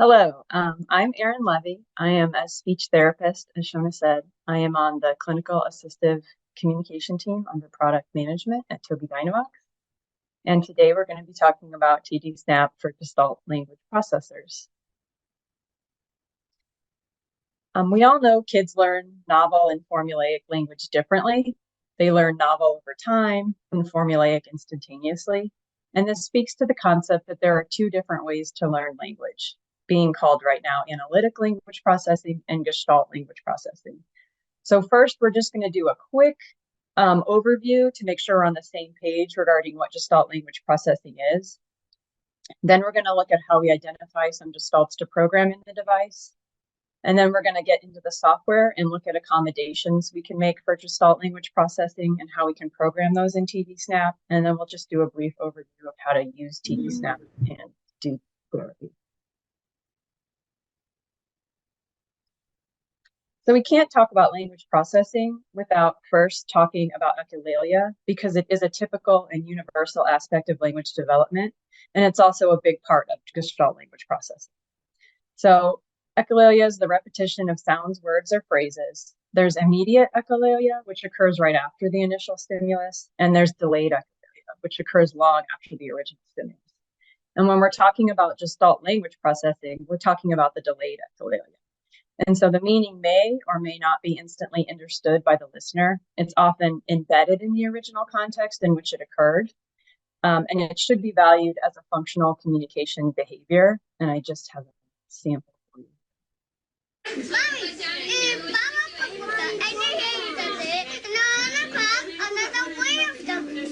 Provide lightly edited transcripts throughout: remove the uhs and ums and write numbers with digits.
Hello, I'm Erin Levy. I am a speech therapist, as Shona said. I am on the clinical assistive communication team under product management at TobiiDynavox. And today we're going to be talking about TD-SNAP for Gestalt Language Processors. We all know kids learn novel and formulaic language differently. They learn novel over time and formulaic instantaneously. And this speaks to the concept that there are two different ways to learn language, being called right now analytic language processing and gestalt language processing. So first, we're just going to do a quick overview to make sure we're on the same page regarding what gestalt language processing is. Then we're going to look at how we identify some gestalts to program in the device. And then we're going to get into the software and look at accommodations we can make for gestalt language processing and how we can program those in TD-SNAP. And then we'll just do a brief overview of how to use TD-SNAP and do therapy. So we can't talk about language processing without first talking about echolalia, because it is a typical and universal aspect of language development, and it's also a big part of gestalt language processing. So echolalia is the repetition of sounds, words, or phrases. There's immediate echolalia, which occurs right after the initial stimulus, and there's delayed echolalia, which occurs long after the original stimulus. And when we're talking about gestalt language processing, we're talking about the delayed echolalia. And so the meaning may or may not be instantly understood by the listener. It's often embedded in the original context in which it occurred. And it should be valued as a functional communication behavior. And I just have a sample for you.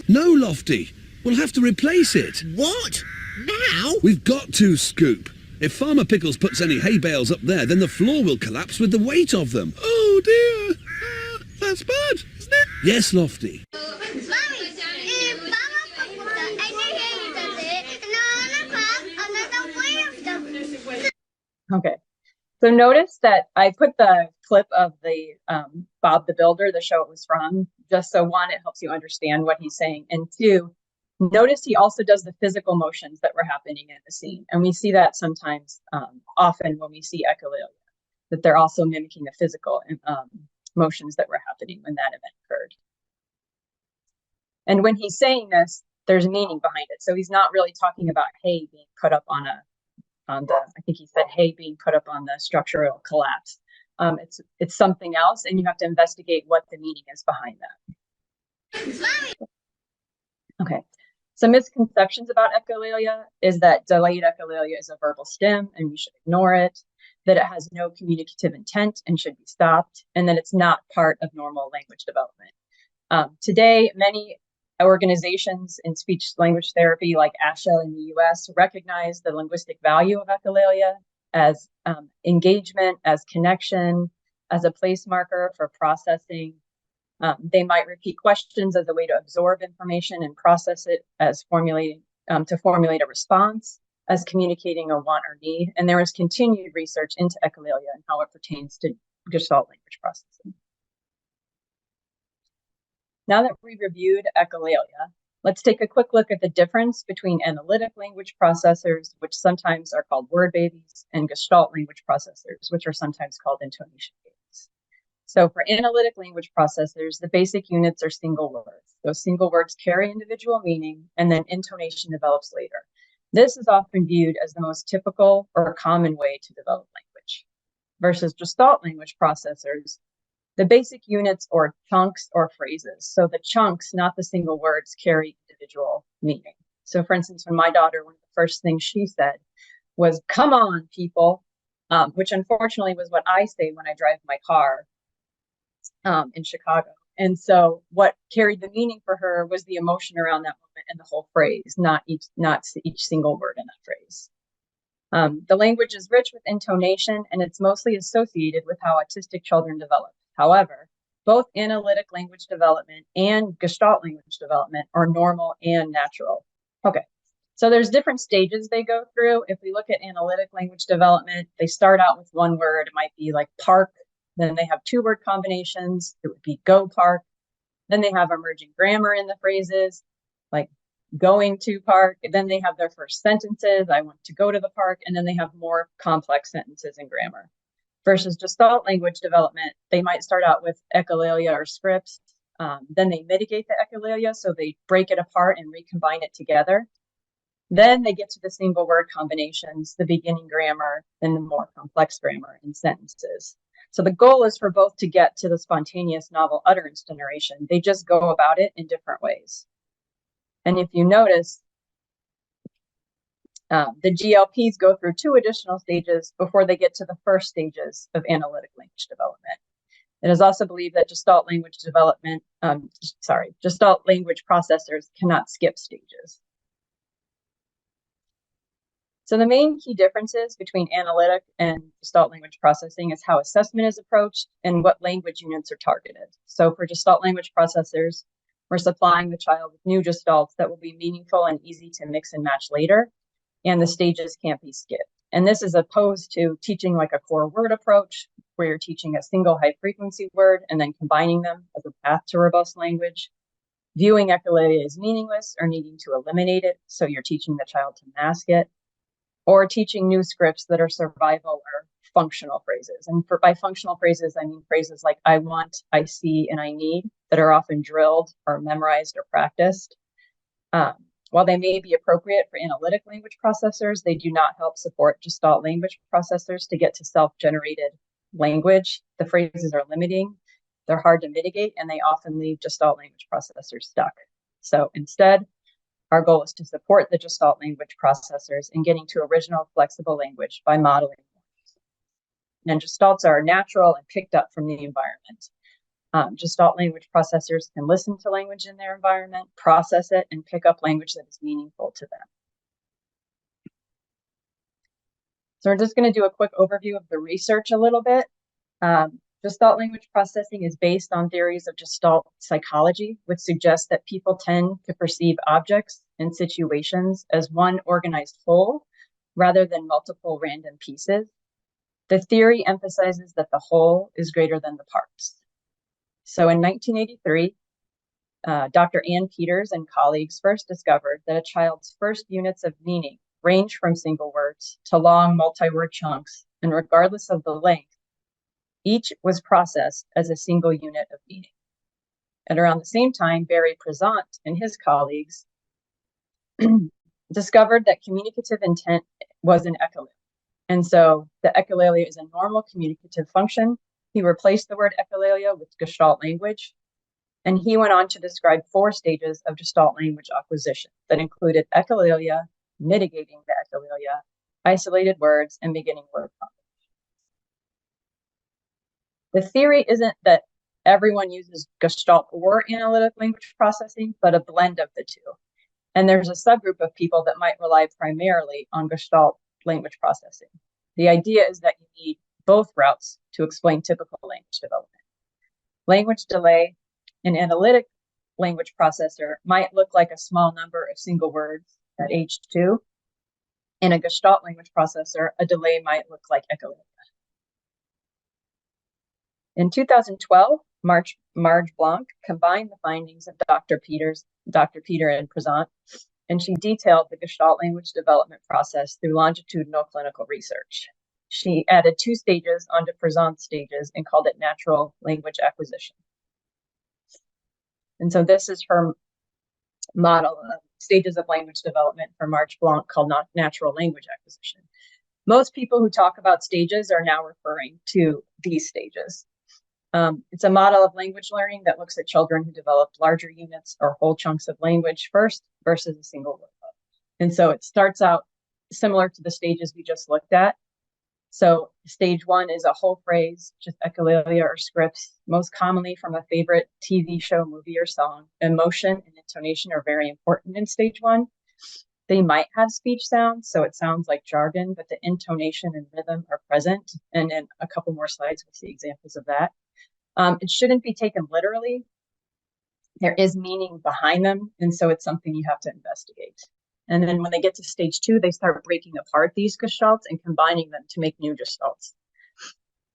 No, Lofty. We'll have to replace it. What? Now? We've got to, Scoop. If Farmer Pickles puts any hay bales up there, then the floor will collapse with the weight of them. Oh, dear. That's bad, isn't it? Yes, Lofty. Okay. So notice that I put the clip of the Bob the Builder, the show it was from, just so one, it helps you understand what he's saying, and two, notice he also does the physical motions that were happening in the scene. And we see that sometimes, often when we see echolalia, that they're also mimicking the physical motions that were happening when that event occurred. And when he's saying this, there's meaning behind it. So he's not really talking about hay being put up on I think he said hay being put up on the structural collapse. It's something else, and you have to investigate what the meaning is behind that. Okay. Some misconceptions about echolalia is that delayed echolalia is a verbal stim and we should ignore it, that it has no communicative intent and should be stopped, and that it's not part of normal language development. Today, many organizations in speech language therapy like ASHA in the US recognize the linguistic value of echolalia as engagement, as connection, as a place marker for processing. They might repeat questions as a way to absorb information and process it as formulating to formulate a response, as communicating a want or need. And there is continued research into echolalia and how it pertains to gestalt language processing. Now that we've reviewed echolalia, let's take a quick look at the difference between analytic language processors, which sometimes are called word babies, and gestalt language processors, which are sometimes called intonation babies. So for analytic language processors, the basic units are single words. Those single words carry individual meaning, and then intonation develops later. This is often viewed as the most typical or common way to develop language. Versus gestalt language processors, the basic units or chunks or phrases. So the chunks, not the single words, carry individual meaning. So for instance, when my daughter, one of the first things she said was, "Come on, people," which unfortunately was what I say when I drive my car in Chicago. And so what carried the meaning for her was the emotion around that moment and the whole phrase, not each single word in that phrase. The language is rich with intonation, and it's mostly associated with how autistic children develop. However, both analytic language development and gestalt language development are normal and natural. Okay, so there's different stages they go through. If we look at analytic language development, they start out with one word. It might be like park. Then they have two-word combinations. It would be go park. Then they have emerging grammar in the phrases, like going to park, then they have their first sentences, I want to go to the park, and then they have more complex sentences and grammar. Versus Gestalt language development, they might start out with echolalia or scripts, then they mitigate the echolalia, so they break it apart and recombine it together. Then they get to the single word combinations, the beginning grammar, and the more complex grammar in sentences. So the goal is for both to get to the spontaneous novel utterance generation. They just go about it in different ways. And if you notice, the GLPs go through 2 additional stages before they get to the first stages of analytic language development. It is also believed that Gestalt language development, Gestalt language processors cannot skip stages. So the main key differences between analytic and Gestalt language processing is how assessment is approached and what language units are targeted. So for Gestalt language processors, we're supplying the child with new gestalts that will be meaningful and easy to mix and match later, and the stages can't be skipped. And this is opposed to teaching like a core word approach, where you're teaching a single high frequency word and then combining them as a path to robust language. Viewing echolalia as meaningless or needing to eliminate it, so you're teaching the child to mask it. Or teaching new scripts that are survival or functional phrases. And by functional phrases, I mean phrases like I want, I see, and I need, that are often drilled or memorized or practiced. While they may be appropriate for analytic language processors, they do not help support Gestalt language processors to get to self-generated language. The phrases are limiting, they're hard to mitigate, and they often leave Gestalt language processors stuck. So instead, our goal is to support the Gestalt language processors in getting to original flexible language by modeling. And gestalts are natural and picked up from the environment. Gestalt language processors can listen to language in their environment, process it, and pick up language that is meaningful to them. So we're just going to do a quick overview of the research a little bit. Gestalt language processing is based on theories of Gestalt psychology, which suggests that people tend to perceive objects and situations as one organized whole rather than multiple random pieces. The theory emphasizes that the whole is greater than the parts. So in 1983, Dr. Ann Peters and colleagues first discovered that a child's first units of meaning range from single words to long multi-word chunks, and regardless of the length, each was processed as a single unit of meaning. And around the same time, Barry Prezant and his colleagues discovered that communicative intent was an echolalia. And so the echolalia is a normal communicative function. He replaced the word echolalia with Gestalt language. And he went on to describe 4 stages of Gestalt language acquisition that included echolalia, mitigating the echolalia, isolated words, and beginning word combinations. The theory isn't that everyone uses Gestalt or analytic language processing, but a blend of the two. And there's a subgroup of people that might rely primarily on Gestalt language processing. The idea is that you need both routes to explain typical language development. Language delay in analytic language processor might look like a small number of single words at age 2. In a Gestalt language processor, a delay might look like echolalia. In 2012, Marge Blanc combined the findings of Dr. Peter and Prezant, and she detailed the Gestalt language development process through longitudinal clinical research. She added 2 stages onto Prezant's stages and called it natural language acquisition. And so this is her model of stages of language development for Marge Blanc called natural language acquisition. Most people who talk about stages are now referring to these stages. It's a model of language learning that looks at children who developed larger units or whole chunks of language first versus a single word. And so it starts out similar to the stages we just looked at. So stage 1 is a whole phrase, just echolalia or scripts, most commonly from a favorite TV show, movie, or song. Emotion and intonation are very important in stage 1. They might have speech sounds, so it sounds like jargon, but the intonation and rhythm are present. And in a couple more slides, we'll see examples of that. It shouldn't be taken literally. There is meaning behind them, and so it's something you have to investigate. And then when they get to stage 2, they start breaking apart these gestalts and combining them to make new gestalts.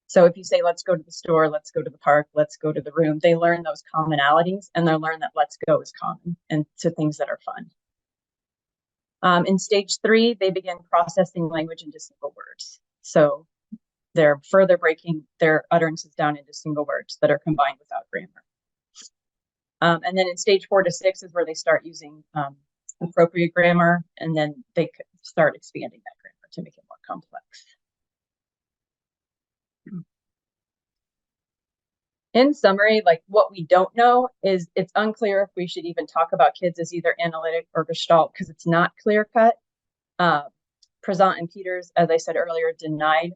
So if you say, let's go to the store, let's go to the park, let's go to the room, they learn those commonalities, and they learn that let's go is common and to things that are fun. In stage 3, they begin processing language into single words. So they're further breaking their utterances down into single words that are combined without grammar. And then in stage 4 to 6 is where they start using appropriate grammar, and then they start expanding that grammar to make it more complex. In summary, like what we don't know is it's unclear if we should even talk about kids as either analytic or gestalt because it's not clear cut. Prezant and Peters, as I said earlier, denied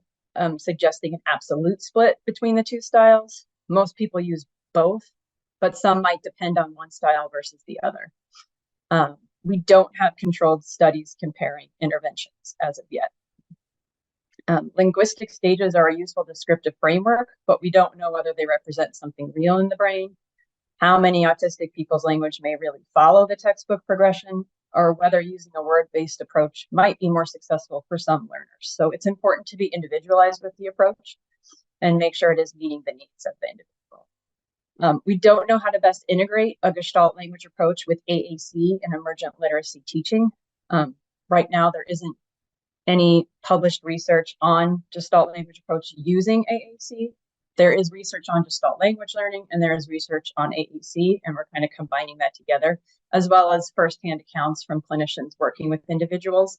suggesting an absolute split between the two styles. Most people use both, but some might depend on one style versus the other. We don't have controlled studies comparing interventions as of yet. Linguistic stages are a useful descriptive framework, but we don't know whether they represent something real in the brain, how many autistic people's language may really follow the textbook progression, or whether using a word-based approach might be more successful for some learners. So it's important to be individualized with the approach and make sure it is meeting the needs of the individual. We don't know how to best integrate a Gestalt language approach with AAC and emergent literacy teaching. Right now, there isn't any published research on Gestalt language approach using AAC. There is research on Gestalt language learning, and there is research on AAC, and we're kind of combining that together, as well as firsthand accounts from clinicians working with individuals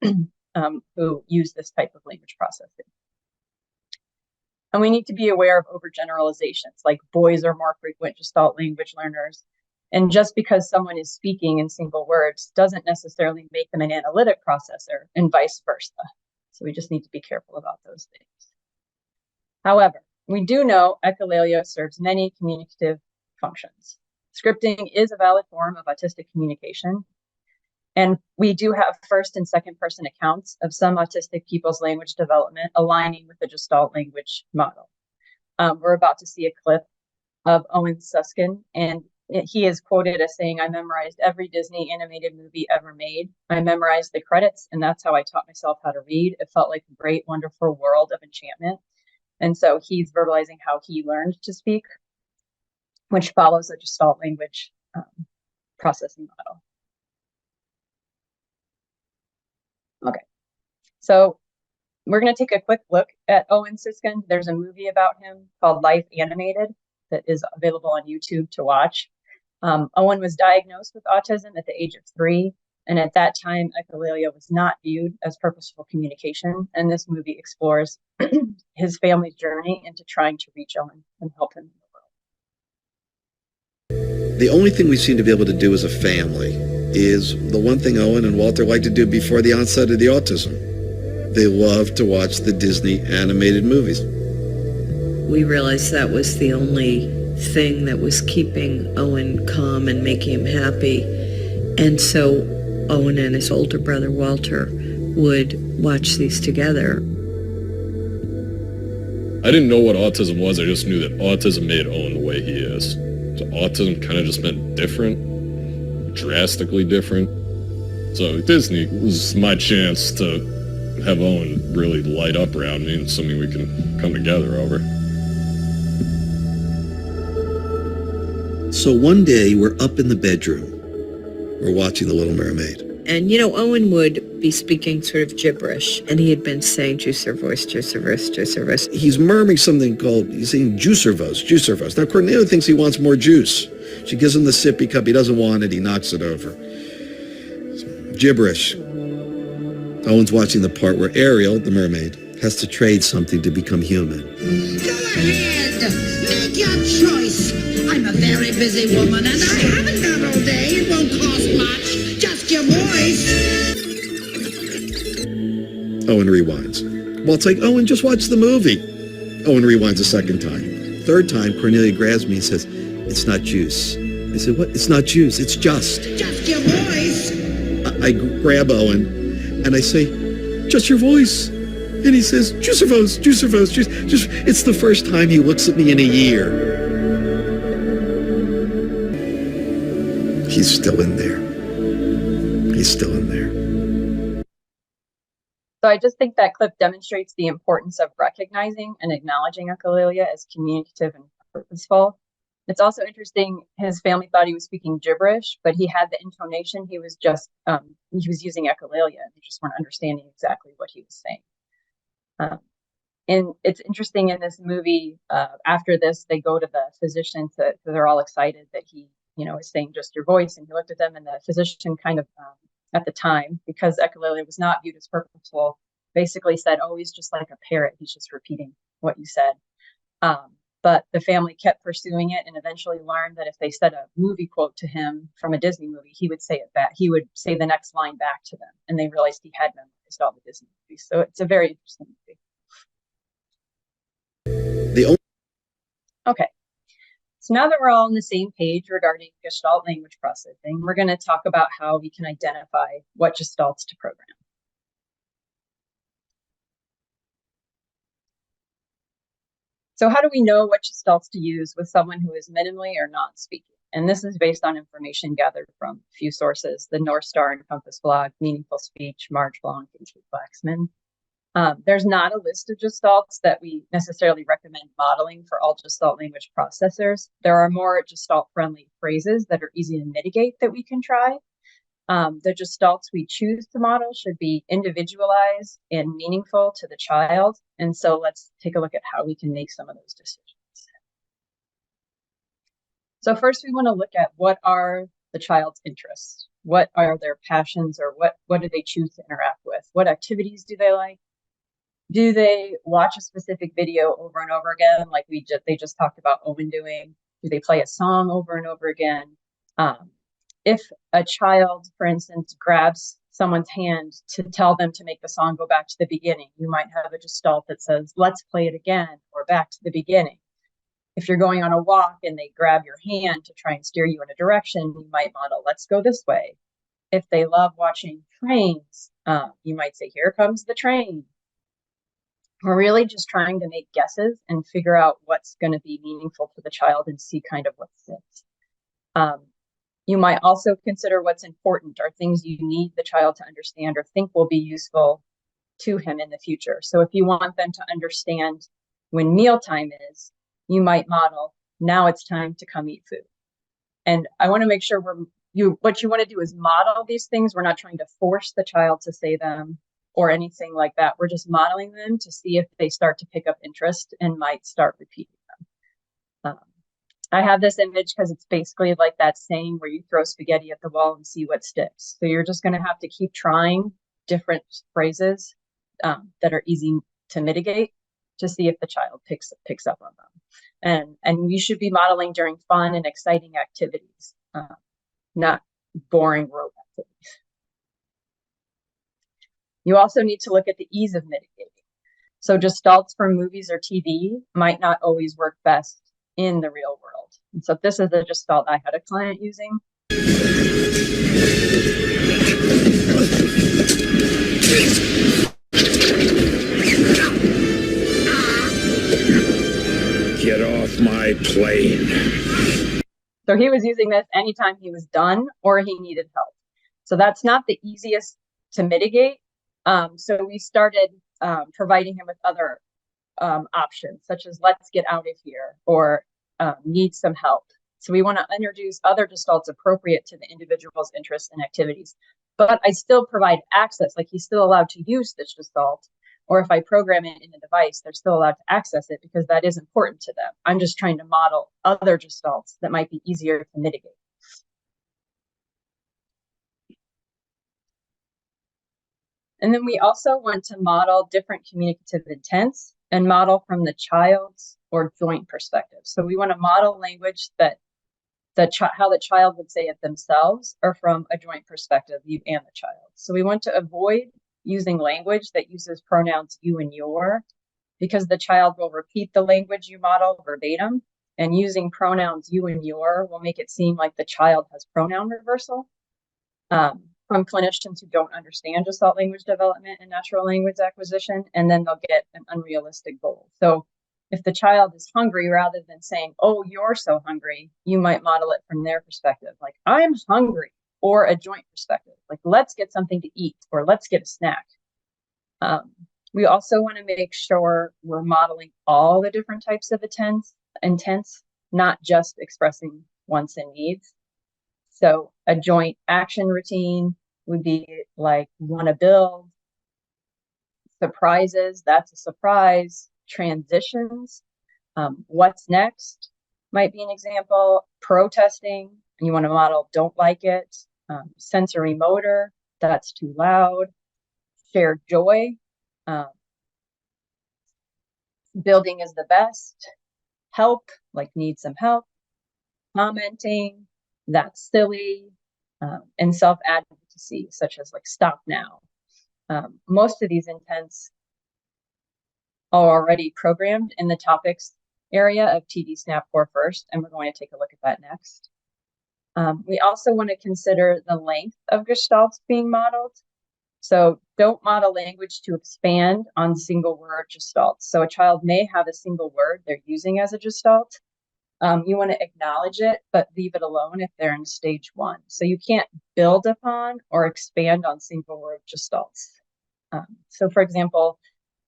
who use this type of language processing. And we need to be aware of overgeneralizations, like boys are more frequent Gestalt language learners. And just because someone is speaking in single words doesn't necessarily make them an analytic processor, and vice versa. So we just need to be careful about those things. However, we do know echolalia serves many communicative functions. Scripting is a valid form of autistic communication. And we do have first and second person accounts of some autistic people's language development aligning with the Gestalt language model. We're about to see a clip of Owen Susskind, and he is quoted as saying, "I memorized every Disney animated movie ever made. I memorized the credits, and that's how I taught myself how to read. It felt like a great, wonderful world of enchantment." And so he's verbalizing how he learned to speak, which follows the Gestalt language processing model. Okay, so we're going to take a quick look at Owen Susskind. There's a movie about him called Life Animated that is available on YouTube to watch. Owen was diagnosed with autism at the age of 3, and at that time, echolalia was not viewed as purposeful communication, and this movie explores his family's journey into trying to reach Owen and help him in the world. The only thing we seem to be able to do as a family is the one thing Owen and Walter liked to do before the onset of the autism. They loved to watch the Disney animated movies. We realized that was the only thing that was keeping Owen calm and making him happy. And so Owen and his older brother Walter would watch these together. I didn't know what autism was, I just knew that autism made Owen the way he is. So autism kind of just meant different, drastically different. So Disney was my chance to have Owen really light up around me and something we can come together over. So one day we're up in the bedroom. We're watching The Little Mermaid. And, you know, Owen would be speaking sort of gibberish, and he had been saying juicer voice, juicer voice, juicer voice. He's murmuring something called, he's saying juicer voice, juicer voice. Now Cornelia thinks he wants more juice. She gives him the sippy cup. He doesn't want it. He knocks it over. Gibberish. Owen's watching the part where Ariel, the mermaid, has to trade something to become human. Go ahead, make your choice. I'm a very busy woman, and I haven't got all day. It won't cost much, just your voice. Owen rewinds. Walt's like, Owen, just watch the movie. Owen rewinds a second time. Third time, Cornelia grabs me and says, it's not juice. I said, what? It's not juice, it's just. Just your voice. I grab Owen, and I say, just your voice. And he says, juicer voice, juicer voice, juice. It's the first time he looks at me in a year. He's still in there. He's still in there. So I just think that clip demonstrates the importance of recognizing and acknowledging echolalia as communicative and purposeful. It's also interesting, his family thought he was speaking gibberish, but he had the intonation. He was just, he was using echolalia. They just weren't understanding exactly what he was saying. And it's interesting in this movie, after this, they go to the physician they're all excited that he, is saying just your voice. And he looked at them, and the physician kind of, at the time, because echolalia was not viewed as purposeful, basically said, oh, he's just like a parrot. He's just repeating what you said. But the family kept pursuing it and eventually learned that if they said a movie quote to him from a Disney movie, he would say it back. He would say the next line back to them. And they realized he had memorized all the Disney movies. So it's a very interesting movie. Okay. So now that we're all on the same page regarding Gestalt language processing, we're going to talk about how we can identify what gestalts to program. So how do we know what gestalts to use with someone who is minimally or not speaking? And this is based on information gathered from a few sources, the North Star and Compass blog, Meaningful Speech, Marge Blanc, and Kate Flaxman. There's not a list of gestalts that we necessarily recommend modeling for all Gestalt language processors. There are more Gestalt-friendly phrases that are easy to mitigate that we can try. The gestalts we choose to model should be individualized and meaningful to the child. And so let's take a look at how we can make some of those decisions. So first, we want to look at what are the child's interests? What are their passions, or what do they choose to interact with? What activities do they like? Do they watch a specific video over and over again, like they just talked about Owen doing? Do they play a song over and over again? If a child, for instance, grabs someone's hand to tell them to make the song go back to the beginning, you might have a gestalt that says, let's play it again, or back to the beginning. If you're going on a walk and they grab your hand to try and steer you in a direction, you might model, let's go this way. If they love watching trains, you might say, here comes the train. We're really just trying to make guesses and figure out what's going to be meaningful to the child and see kind of what fits. You might also consider what's important, or things you need the child to understand or think will be useful to him in the future. So if you want them to understand when mealtime is, you might model, now it's time to come eat food. And I want to make sure what you want to do is model these things. We're not trying to force the child to say them or anything like that. We're just modeling them to see if they start to pick up interest and might start repeating them. I have this image because it's basically like that saying where you throw spaghetti at the wall and see what sticks. So you're just going to have to keep trying different phrases that are easy to mitigate to see if the child picks up on them. And you should be modeling during fun and exciting activities, not boring rote activities. You also need to look at the ease of mitigating. So gestalts from movies or TV might not always work best in the real world. And so this is the gestalt I had a client using. Get off my plane. So he was using this anytime he was done or he needed help. So that's not the easiest to mitigate. So we started providing him with other options, such as let's get out of here, or need some help. So we want to introduce other gestalts appropriate to the individual's interests and activities. But I still provide access, like he's still allowed to use this gestalt, or if I program it in a device, they're still allowed to access it because that is important to them. I'm just trying to model other gestalts that might be easier to mitigate. And then we also want to model different communicative intents and model from the child's or joint perspective. So we want to model language that how the child would say it themselves, or from a joint perspective, you and the child. So we want to avoid using language that uses pronouns you and your, because the child will repeat the language you model verbatim, and using pronouns you and your will make it seem like the child has pronoun reversal. From clinicians who don't understand Gestalt language development and natural language acquisition, and then they'll get an unrealistic goal. So if the child is hungry, rather than saying, oh, you're so hungry, you might model it from their perspective, like, I'm hungry, or a joint perspective, like, let's get something to eat, or let's get a snack. We also want to make sure we're modeling all the different types of intents not just expressing wants and needs. So a joint action routine would be like want to build, surprises, that's a surprise, transitions, what's next might be an example, protesting, and you want to model don't like it, sensory motor, that's too loud, shared joy, building is the best, help, like need some help, commenting, that's silly, and self-advocacy, such as like stop now. Most of these intents are already programmed in the topics area of TD Snap Core first, and we're going to take a look at that next. We also want to consider the length of gestalts being modeled. So don't model language to expand on single word gestalts. So a child may have a single word they're using as a gestalt. You want to acknowledge it, but leave it alone if they're in stage 1. So you can't build upon or expand on single word gestalts. So for example,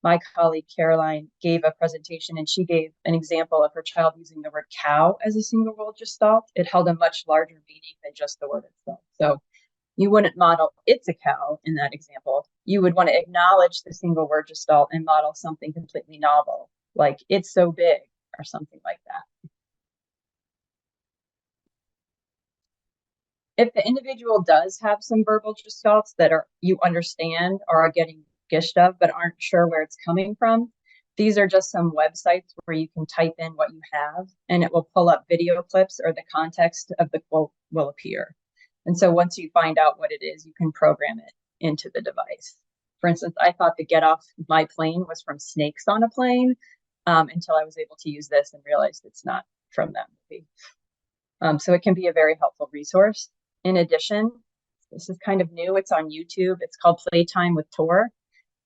my colleague Caroline gave a presentation and she gave an example of her child using the word cow as a single word gestalt. It held a much larger meaning than just the word itself. So you wouldn't model it's a cow in that example. You would want to acknowledge the single word gestalt and model something completely novel, like it's so big or something like that. If the individual does have some verbal gestalts that you understand or are getting gished of but aren't sure where it's coming from, these are just some websites where you can type in what you have and it will pull up video clips or the context of the quote will appear. And so once you find out what it is, you can program it into the device. For instance, I thought the get off my plane was from Snakes on a Plane until I was able to use this and realized it's not from that movie. So it can be a very helpful resource. In addition, this is kind of new, it's on YouTube, it's called Playtime with Tor.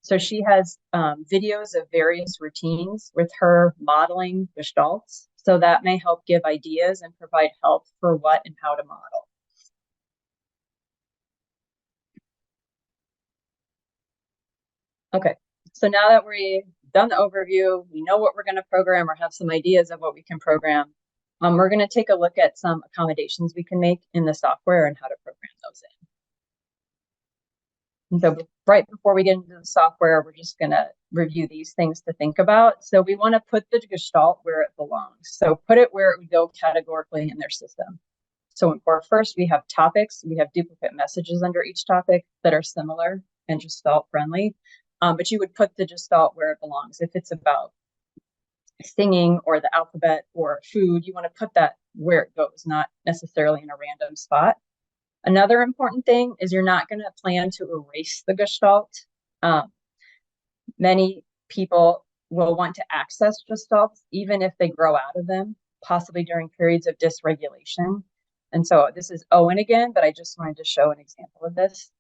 So she has videos of various routines with her modeling gestalts. So that may help give ideas and provide help for what and how to model. Okay, so now that we've done the overview, we know what we're going to program or have some ideas of what we can program. We're going to take a look at some accommodations we can make in the software and how to program those in. And so right before we get into the software, we're just going to review these things to think about. So we want to put the gestalt where it belongs. So put it where it would go categorically in their system. So in Core First, we have topics. We have duplicate messages under each topic that are similar and gestalt friendly. But you would put the gestalt where it belongs. If it's about singing or the alphabet or food, you want to put that where it goes, not necessarily in a random spot. Another important thing is you're not going to plan to erase the gestalt. Many people will want to access gestalts even if they grow out of them, possibly during periods of dysregulation. And so this is Owen again, but I just wanted to show an example of this.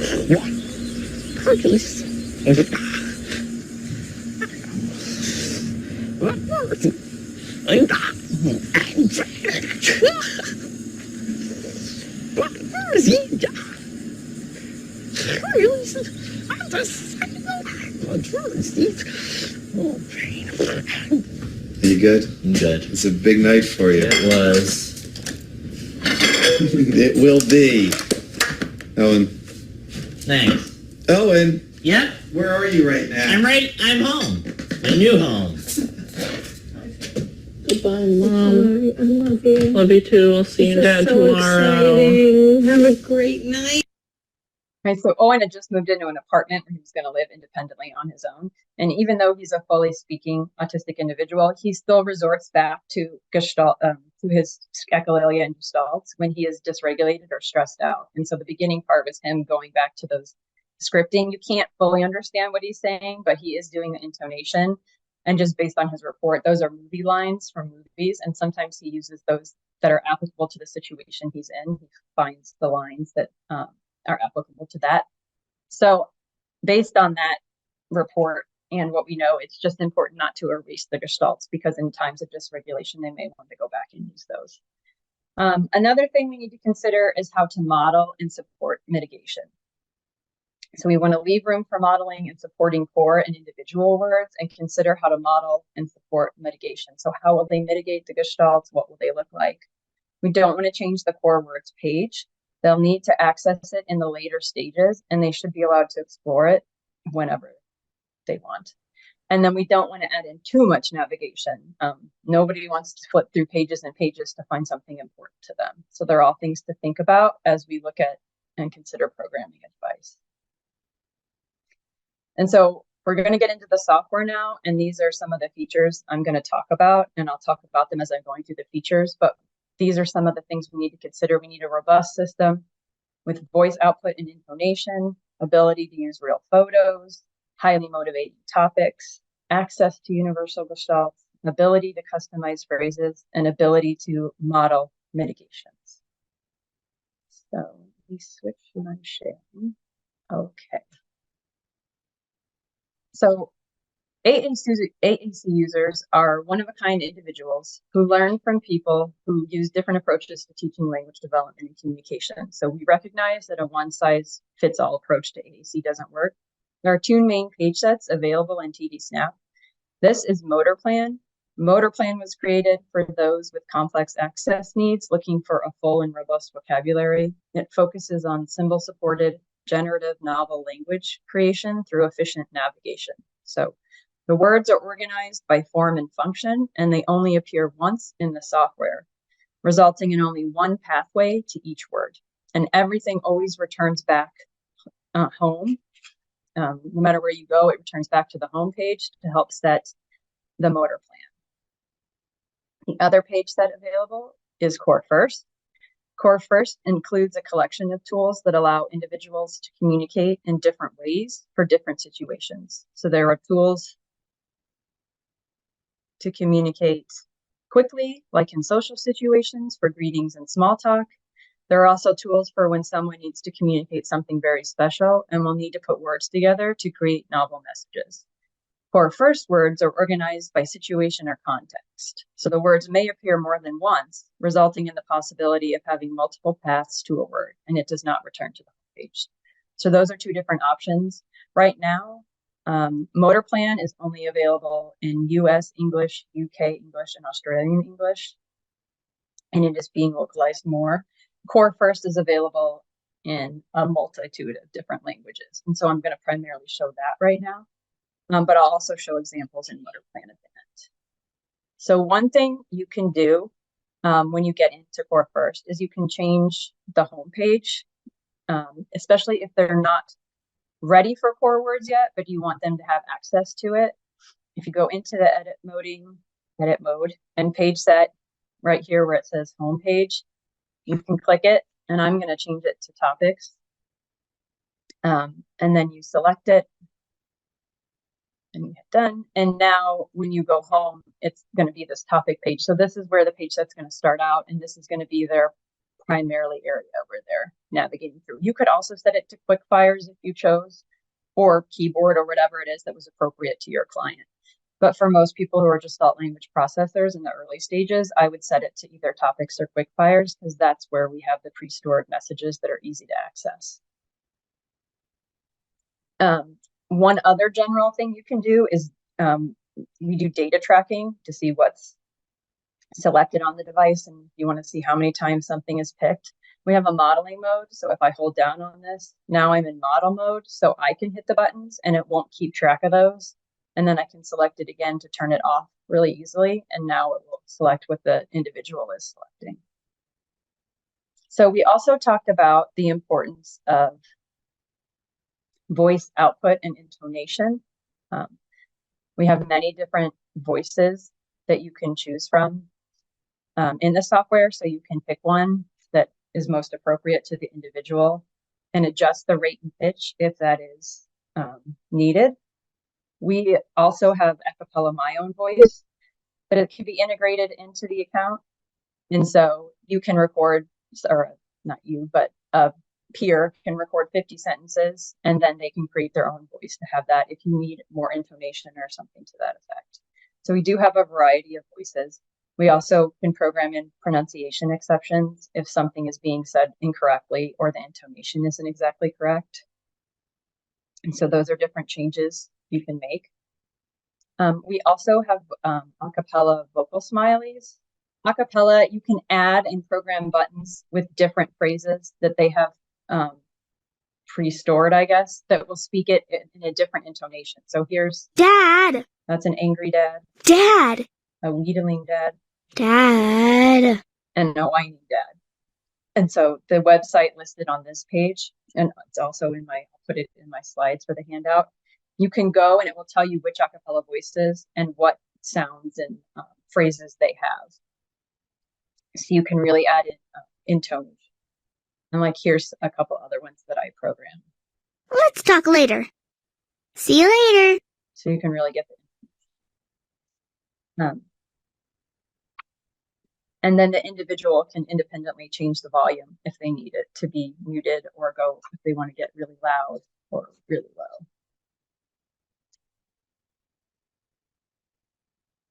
Are you good? I'm good. It's a big night for you. It was. It will be. Owen. Thanks. Owen, Yeah, where are you right now? I'm home. My new home. Goodbye, Mom. I love you. Love you too. I'll see you, Dad, tomorrow. Exciting. Have a great night. Right, so Owen had just moved into an apartment where he was going to live independently on his own. And even though he's a fully speaking autistic individual, he still resorts back to gestalt, to his echolalia and gestalts when he is dysregulated or stressed out. And so the beginning part was him going back to those scripting. You can't fully understand what he's saying, but he is doing the intonation. And just based on his report, those are movie lines from movies. And sometimes he uses those that are applicable to the situation he's in. He finds the lines that are applicable to that. So based on that report and what we know, it's just important not to erase the gestalts because in times of dysregulation, they may want to go back and use those. Another thing we need to consider is how to model and support mitigation. So we want to leave room for modeling and supporting core and individual words and consider how to model and support mitigation. So how will they mitigate the gestalts? What will they look like? We don't want to change the core words page. They'll need to access it in the later stages, and they should be allowed to explore it whenever they want. And then we don't want to add in too much navigation. Nobody wants to flip through pages and pages to find something important to them. So they're all things to think about as we look at and consider programming advice. And so we're going to get into the software now, and these are some of the features I'm going to talk about, and I'll talk about them as I'm going through the features, but these are some of the things we need to consider. We need a robust system with voice output and intonation, ability to use real photos, highly motivating topics, access to universal gestalts, ability to customize phrases, and ability to model mitigations. So let me switch my sharing. Okay. So AAC users are one-of-a-kind individuals who learn from people who use different approaches to teaching language development and communication. So we recognize that a one-size-fits-all approach to AAC doesn't work. There are two main page sets available in TD Snap. This is Motor Plan. Motor Plan was created for those with complex access needs looking for a full and robust vocabulary. It focuses on symbol-supported generative novel language creation through efficient navigation. So the words are organized by form and function, and they only appear once in the software, resulting in only one pathway to each word. And everything always returns back home. No matter where you go, it returns back to the home page to help set the motor plan. The other page set available is Core First. Core First includes a collection of tools that allow individuals to communicate in different ways for different situations. So there are tools to communicate quickly, like in social situations for greetings and small talk. There are also tools for when someone needs to communicate something very special and will need to put words together to create novel messages. Core First words are organized by situation or context. So the words may appear more than once, resulting in the possibility of having multiple paths to a word, and it does not return to the home page. So those are two different options. Right now, Motor Plan is only available in US English, UK English, and Australian English, and it is being localized more. Core First is available in a multitude of different languages. And so I'm going to primarily show that right now. But I'll also show examples in Motor Plan at the end. So one thing you can do when you get into Core First is you can change the home page, especially if they're not ready for core words yet, but you want them to have access to it. If you go into the edit mode and page set right here where it says home page, you can click it, and I'm going to change it to topics. And then you select it. And you hit done. And now when you go home, it's going to be this topic page. So this is where the page set's going to start out, and this is going to be their primarily area where they're navigating through. You could also set it to quick fires if you chose, or keyboard, or whatever it is that was appropriate to your client. But for most people who are Gestalt language processors in the early stages, I would set it to either topics or quick fires, because that's where we have the pre-stored messages that are easy to access. One other general thing you can do is we do data tracking to see what's selected on the device, and you want to see how many times something is picked. We have a modeling mode, so if I hold down on this, now I'm in model mode, so I can hit the buttons and it won't keep track of those. And then I can select it again to turn it off really easily, and now it will select what the individual is selecting. So we also talked about the importance of voice output and intonation. We have many different voices that you can choose from in the software, so you can pick one that is most appropriate to the individual and adjust the rate and pitch if that is needed. We also have Acapella My Own Voice, but it can be integrated into the account. And so you can record, or not you, but a peer can record 50 sentences, and then they can create their own voice to have that if you need more information or something to that effect. So we do have a variety of voices. We also can program in pronunciation exceptions if something is being said incorrectly or the intonation isn't exactly correct. And so those are different changes you can make. We also have acapella vocal smileys. Acapella, you can add and program buttons with different phrases that they have pre-stored, I guess, that will speak it in a different intonation. So here's Dad. That's an angry dad. Dad. A wheedling dad. Dad. And a whining dad. And so the website listed on this page, and it's also in I'll put it in my slides for the handout. You can go and it will tell you which acapella voices and what sounds and phrases they have. So you can really add in intonation. And like, here's a couple other ones that I programmed. Let's talk later. See you later. So you can really get the and then the individual can independently change the volume if they need it to be muted, or go if they want to get really loud or really low.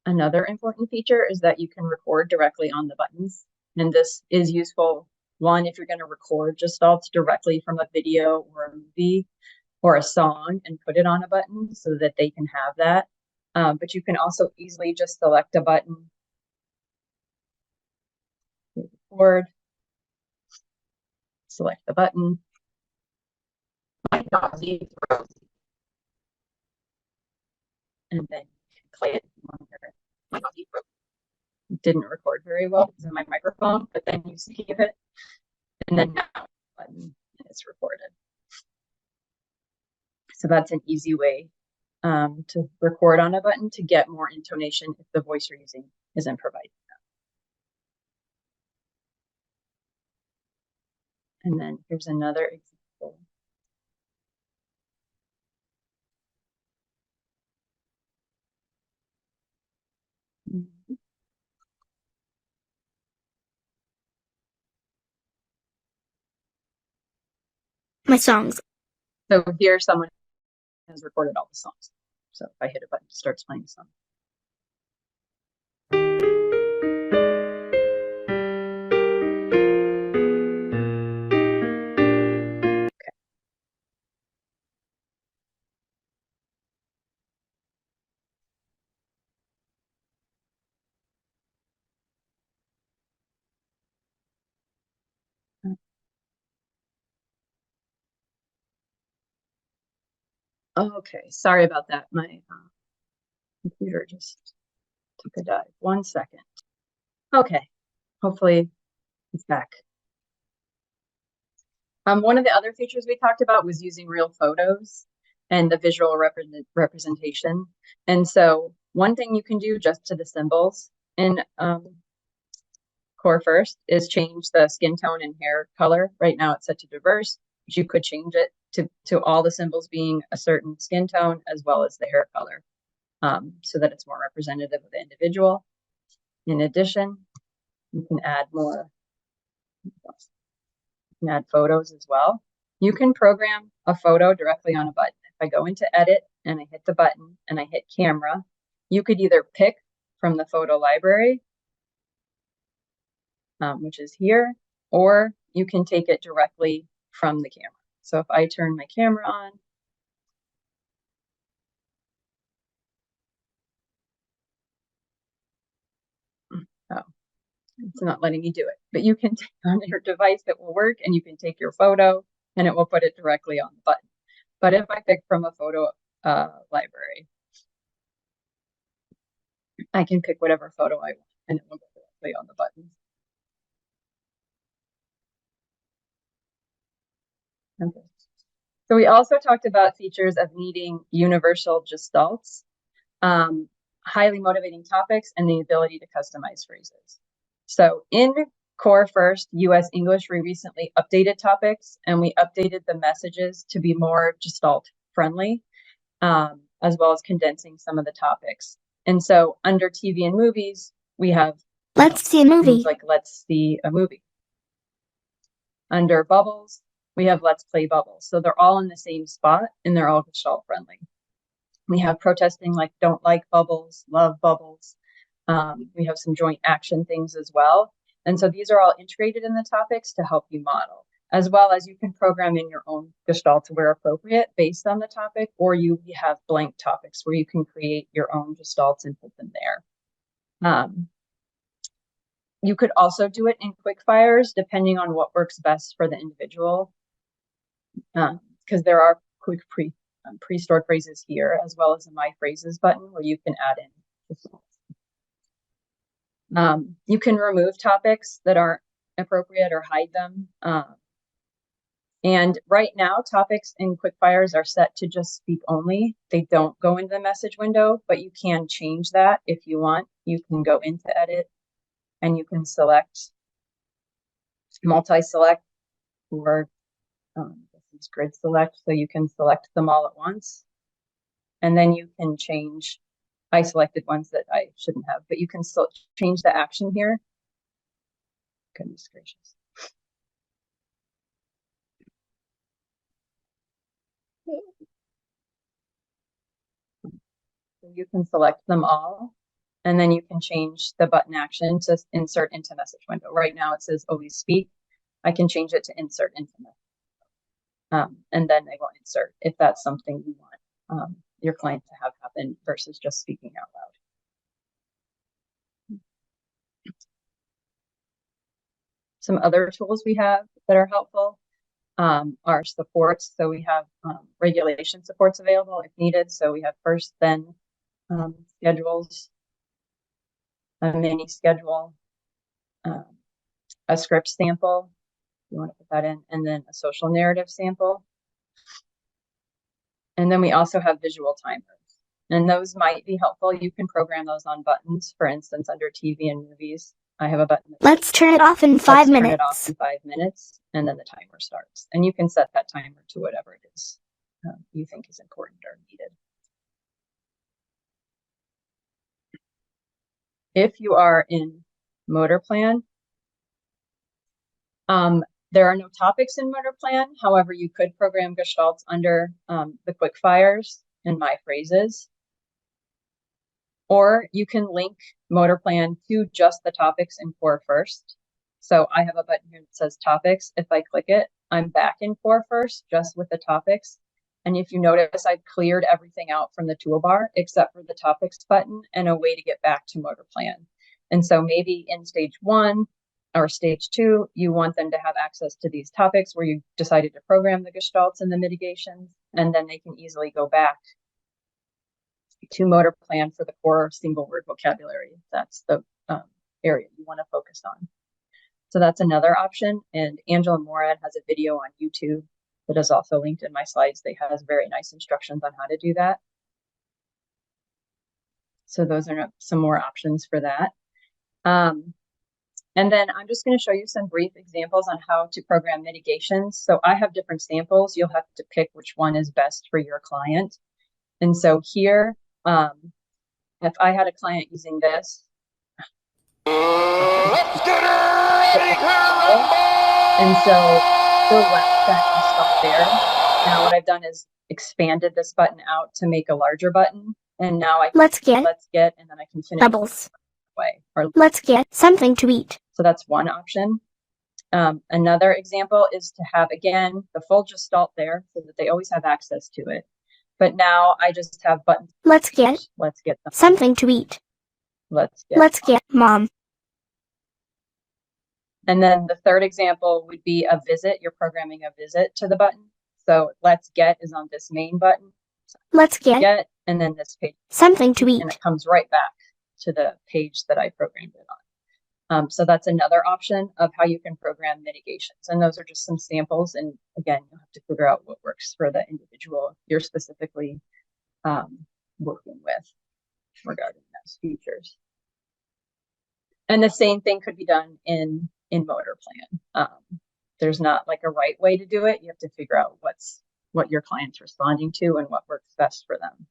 Another important feature is that you can record directly on the buttons. And this is useful, one, if you're going to record gestalts directly from a video or a movie or a song and put it on a button so that they can have that. But you can also easily just select a button, record, select the button. And then play it. It didn't record very well because of my microphone, but then you save it, and then now button is recorded. So that's an easy way to record on a button to get more intonation if the voice you're using isn't providing that. And then here's another example. My songs. So here someone has recorded all the songs. So if I hit a button, it starts playing the song. Okay. Okay, sorry about that. My computer just took a dive. 1 second. Okay, hopefully it's back. One of the other features we talked about was using real photos and the visual representation. And so one thing you can do just to the symbols in Core First is change the skin tone and hair color. Right now it's set to diverse, but you could change it to all the symbols being a certain skin tone as well as the hair color, so that it's more representative of the individual. In addition, you can add more. You can add photos as well. You can program a photo directly on a button. If I go into edit and I hit the button and I hit camera, you could either pick from the photo library, which is here, or you can take it directly from the camera. So if I turn my camera on, oh, it's not letting me do it, but you can take on your device that will work, and you can take your photo and it will put it directly on the button. But if I pick from a photo library, I can pick whatever photo I want and it will go directly on the button. Okay. So we also talked about features of needing universal gestalts, highly motivating topics, and the ability to customize phrases. So in Core First US English, we recently updated topics and we updated the messages to be more gestalt friendly, as well as condensing some of the topics. And so under TV and movies, we have Let's see a movie. like let's see a movie. Under bubbles, we have let's play bubbles. So they're all in the same spot and they're all gestalt friendly. We have protesting like don't like bubbles, love bubbles. We have some joint action things as well. And so these are all integrated in the topics to help you model, as well as you can program in your own gestalts where appropriate based on the topic, or you have blank topics where you can create your own gestalts and put them there. You could also do it in quick fires depending on what works best for the individual, because there are quick pre-stored phrases here, as well as a My Phrases button where you can add in gestalts. You can remove topics that aren't appropriate or hide them. And right now, topics in quickfires are set to just speak only. They don't go into the message window, but you can change that if you want. You can go into edit and you can select multi-select, or this is grid select, so you can select them all at once. And then you can change, I selected ones that I shouldn't have, but you can still change the action here. Goodness gracious. So you can select them all, and then you can change the button action to insert into message window. Right now it says always speak. I can change it to insert into message. And then they will insert if that's something you want your client to have happen versus just speaking out loud. Some other tools we have that are helpful are supports. So we have regulation supports available if needed. So we have first, then schedules, a mini schedule, a script sample, you want to put that in, and then a social narrative sample. And then we also have visual timers, and those might be helpful. You can program those on buttons. For instance, under TV and movies, I have a button. Let's turn it off in 5 minutes. Turn it off in 5 minutes, and then the timer starts. And you can set that timer to whatever it is you think is important or needed. If you are in Motor Plan, there are no topics in Motor Plan. However, you could program gestalts under the quick fires and My Phrases. Or you can link Motor Plan to just the topics in Core First. So I have a button here that says topics. If I click it, I'm back in Core First just with the topics. And if you notice, I've cleared everything out from the toolbar except for the topics button and a way to get back to Motor Plan. And so maybe in stage 1 or stage 2, you want them to have access to these topics where you decided to program the gestalts and the mitigations, and then they can easily go back to Motor Plan for the core single word vocabulary. That's the area you want to focus on. So that's another option. And Angela Morad has a video on YouTube that is also linked in my slides. They has very nice instructions on how to do that. So those are some more options for that. And then I'm just going to show you some brief examples on how to program mitigations. So I have different samples. You'll have to pick which one is best for your client. And so here, if I had a client using this, let's get ready to rumble! And so the left button stop there. Now what I've done is expanded this button out to make a larger button, and now I can let's get, and then I can finish doubles. Way, or let's get something to eat. So that's one option. Another example is to have, again, the full gestalt there so that they always have access to it. But now I just have buttons. Let's get something to eat. Let's get mom. And then the third example would be a visit. You're programming a visit to the button. So let's get is on this main button. So let's get, and then this page. Something to eat. And it comes right back to the page that I programmed it on. So that's another option of how you can program mitigations. And those are just some samples. And again, you'll have to figure out what works for the individual you're specifically working with regarding those features. And the same thing could be done in Motor Plan. There's not like a right way to do it. You have to figure out what your client's responding to and what works best for them.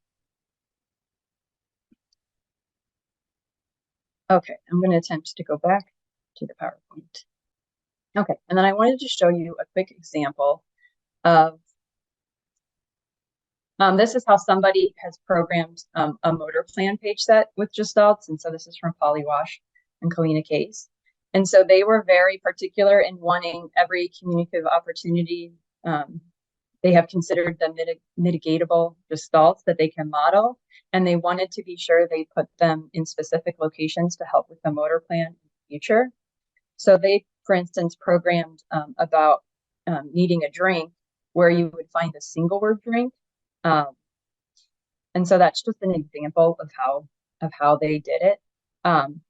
Okay, I'm going to attempt to go back to the PowerPoint. Okay, and then I wanted to show you a quick example of, this is how somebody has programmed a Motor Plan page set with gestalts. And so this is from Polywash and Kalina Case. And so they were very particular in wanting every communicative opportunity. They have considered them mitigatable gestalts that they can model, and they wanted to be sure they put them in specific locations to help with the motor plan in the future. So they, for instance, programmed about needing a drink where you would find a single word drink. And so that's just an example of how they did it.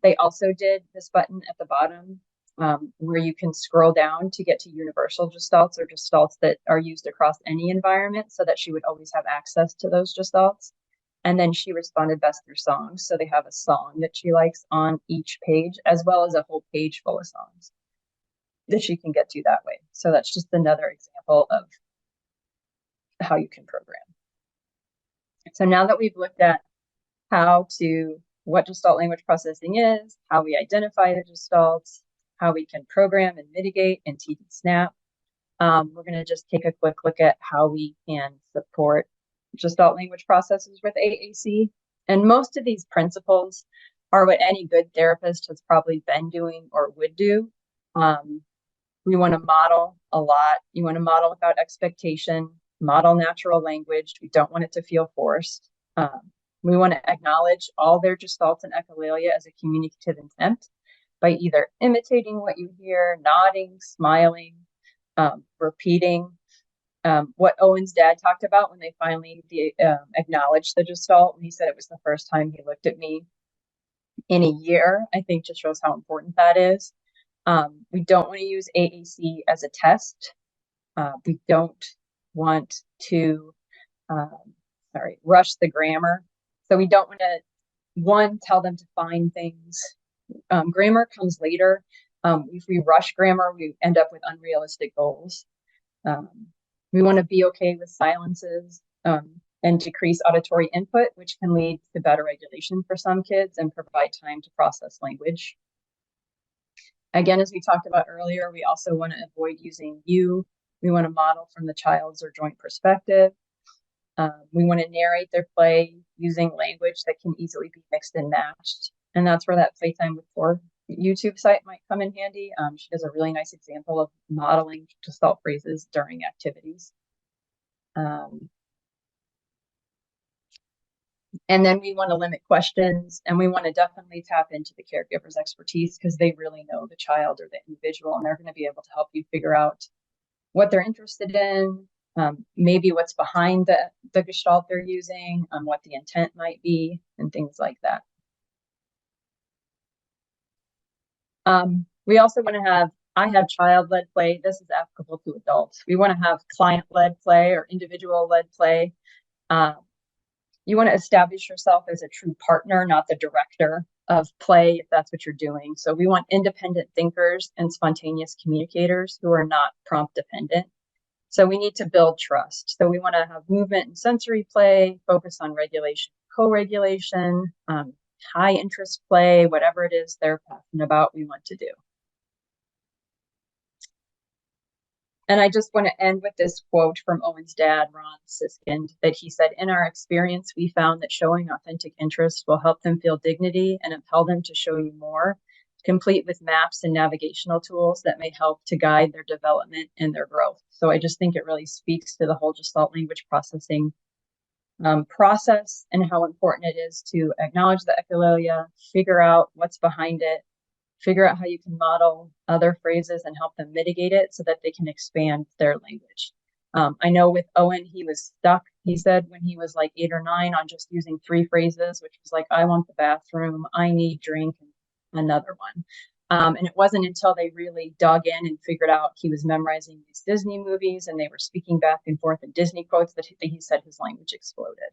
They also did this button at the bottom where you can scroll down to get to universal gestalts or gestalts that are used across any environment, so that she would always have access to those gestalts. And then she responded best through songs. So they have a song that she likes on each page, as well as a whole page full of songs that she can get to that way. So that's just another example of how you can program. So now that we've looked at what Gestalt language processing is, how we identify the gestalts, how we can program and mitigate in TD Snap, we're going to just take a quick look at how we can support Gestalt language processors with AAC. And most of these principles are what any good therapist has probably been doing or would do. We want to model a lot. You want to model without expectation, model natural language. We don't want it to feel forced. We want to acknowledge all their gestalts and echolalia as a communicative intent by either imitating what you hear, nodding, smiling, repeating. What Owen's dad talked about when they finally acknowledged the gestalt, when he said it was the first time he looked at me in a year, I think just shows how important that is. We don't want to use AAC as a test. We don't want to rush the grammar. So we don't want to, tell them to find things. Grammar comes later. If we rush grammar, we end up with unrealistic goals. We want to be okay with silences and decrease auditory input, which can lead to better regulation for some kids and provide time to process language. Again, as we talked about earlier, we also want to avoid using you. We want to model from the child's or joint perspective. We want to narrate their play using language that can easily be mixed and matched. And that's where that Playtime with 4 YouTube site might come in handy. She does a really nice example of modeling gestalt phrases during activities. And then we want to limit questions, and we want to definitely tap into the caregiver's expertise, because they really know the child or the individual, and they're going to be able to help you figure out what they're interested in, maybe what's behind the gestalt they're using, what the intent might be, and things like that. We also want to have, I have child-led play. This is applicable to adults. We want to have client-led play or individual-led play. You want to establish yourself as a true partner, not the director of play, if that's what you're doing. So we want independent thinkers and spontaneous communicators who are not prompt dependent. So we need to build trust. So we want to have movement and sensory play, focus on regulation, co-regulation, high interest play, whatever it is they're passionate about, we want to do. And I just want to end with this quote from Owen's dad, Ron Siskind, that he said, "In our experience, we found that showing authentic interest will help them feel dignity and impel them to show you more, complete with maps and navigational tools that may help to guide their development and their growth." So I just think it really speaks to the whole Gestalt language processing process and how important it is to acknowledge the echolalia, figure out what's behind it, figure out how you can model other phrases and help them mitigate it so that they can expand their language. I know with Owen, he was stuck, he said, when he was like 8 or 9 on just using 3 phrases, which was like, I want the bathroom, I need drink, and another one. And it wasn't until they really dug in and figured out he was memorizing these Disney movies and they were speaking back and forth in Disney quotes that he said his language exploded.